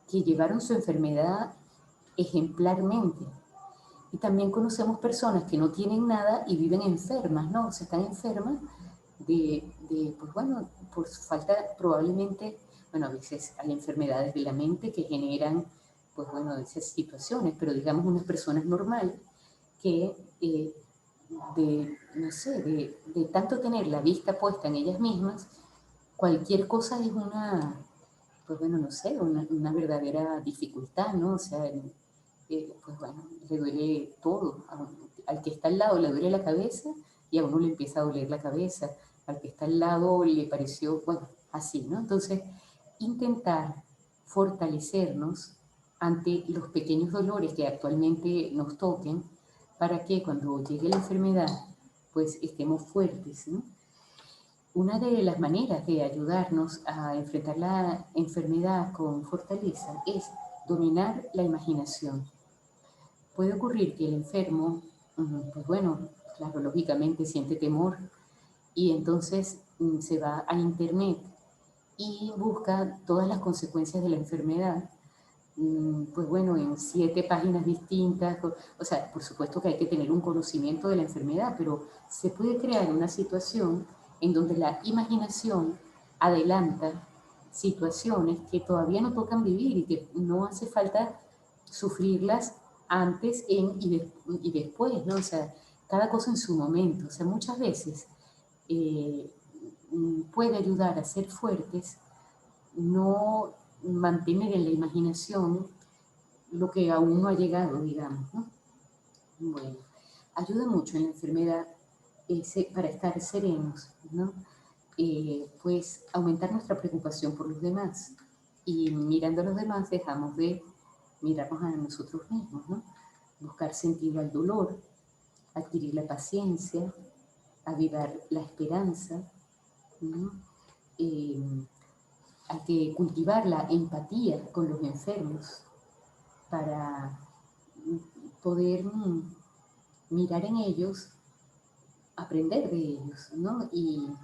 que llevaron su enfermedad ejemplarmente. Y también conocemos personas que no tienen nada y viven enfermas, ¿no? O sea, están enfermas pues bueno, por su falta probablemente, bueno, a veces hay enfermedades de la mente que generan, pues bueno, esas situaciones, pero digamos unas personas normales que no sé, de tanto tener la vista puesta en ellas mismas, cualquier cosa es pues bueno, no sé, una verdadera dificultad, ¿no? O sea, pues bueno, le duele todo. Al que está al lado le duele la cabeza y a uno le empieza a doler la cabeza. Al que está al lado le pareció, bueno, así, ¿no? Entonces, intentar fortalecernos ante los pequeños dolores que actualmente nos toquen para que cuando llegue la enfermedad, pues estemos fuertes, ¿no? Una de las maneras de ayudarnos a enfrentar la enfermedad con fortaleza es dominar la imaginación. Puede ocurrir que el enfermo, pues bueno, claro, lógicamente siente temor y entonces se va a internet y busca todas las consecuencias de la enfermedad, pues bueno, en 7 páginas distintas. O sea, por supuesto que hay que tener un conocimiento de la enfermedad, pero se puede crear una situación en donde la imaginación adelanta situaciones que todavía no tocan vivir y que no hace falta sufrirlas antes, y después, ¿no? O sea, cada cosa en su momento. O sea, muchas veces eh, puede ayudar a ser fuertes, no mantener en la imaginación lo que aún no ha llegado, digamos, ¿no? Bueno, ayuda mucho en la enfermedad para estar serenos, ¿no? Pues aumentar nuestra preocupación por los demás. Y mirando a los demás dejamos de mirarnos a nosotros mismos, ¿no? Buscar sentido al dolor, adquirir la paciencia, avivar la esperanza, ¿no? Eh, Hay que cultivar la empatía con los enfermos para poder mirar en ellos, aprender de ellos, ¿no? Y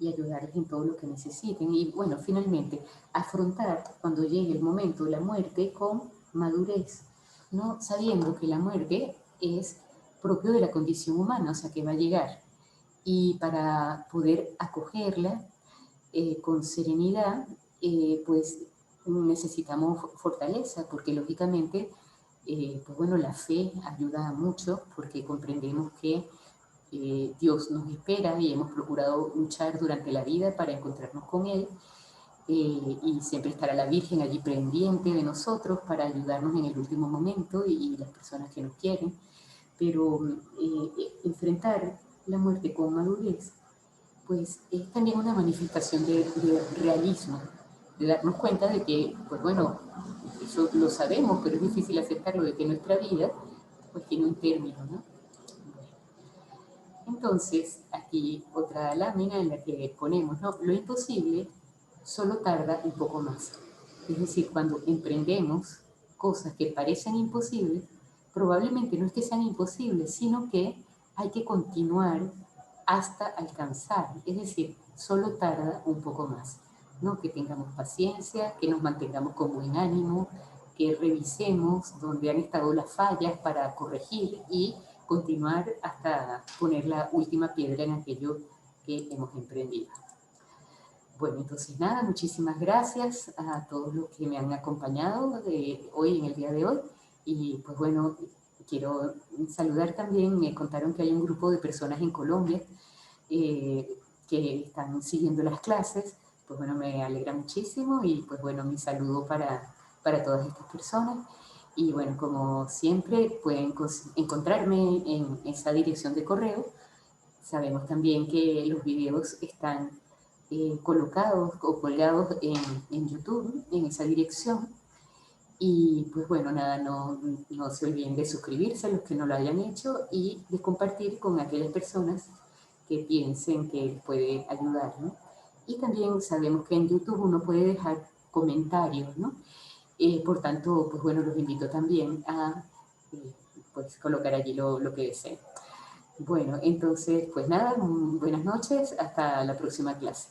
ayudarles en todo lo que necesiten. Y bueno, finalmente, afrontar cuando llegue el momento de la muerte con madurez, ¿no? Sabiendo que la muerte es propio de la condición humana, o sea, que va a llegar. Y para poder acogerla con serenidad, pues necesitamos fortaleza, porque lógicamente, pues bueno, la fe ayuda mucho, porque comprendemos que Dios nos espera y hemos procurado luchar durante la vida para encontrarnos con Él, y siempre estará la Virgen allí pendiente de nosotros para ayudarnos en el último momento, y las personas que nos quieren. Pero enfrentar la muerte con madurez, pues es también una manifestación de realismo, de darnos cuenta de que, pues bueno, eso lo sabemos, pero es difícil aceptarlo, de que nuestra vida pues tiene un término, ¿no? Entonces, aquí otra lámina en la que ponemos, ¿no? Lo imposible solo tarda un poco más. Es decir, cuando emprendemos cosas que parecen imposibles, probablemente no es que sean imposibles, sino que hay que continuar hasta alcanzar. Es decir, solo tarda un poco más, ¿no? Que tengamos paciencia, que nos mantengamos con buen ánimo, que revisemos dónde han estado las fallas para corregir y continuar hasta poner la última piedra en aquello que hemos emprendido. Bueno, entonces nada, muchísimas gracias a todos los que me han acompañado hoy, en el día de hoy. Y pues bueno, quiero saludar también, me contaron que hay un grupo de personas en Colombia que están siguiendo las clases. Pues bueno, me alegra muchísimo, y pues bueno, mi saludo para todas estas personas. Y bueno, como siempre, pueden encontrarme en esa dirección de correo. Sabemos también que los videos están colocados o colgados en YouTube, en esa dirección. Y pues bueno, nada, no se olviden de suscribirse a los que no lo hayan hecho, y de compartir con aquellas personas que piensen que les puede ayudar, ¿no? Y también sabemos que en YouTube uno puede dejar comentarios, ¿no? Por tanto, pues bueno, los invito también a pues colocar allí lo que deseen. Bueno, entonces, pues nada, buenas noches, hasta la próxima clase.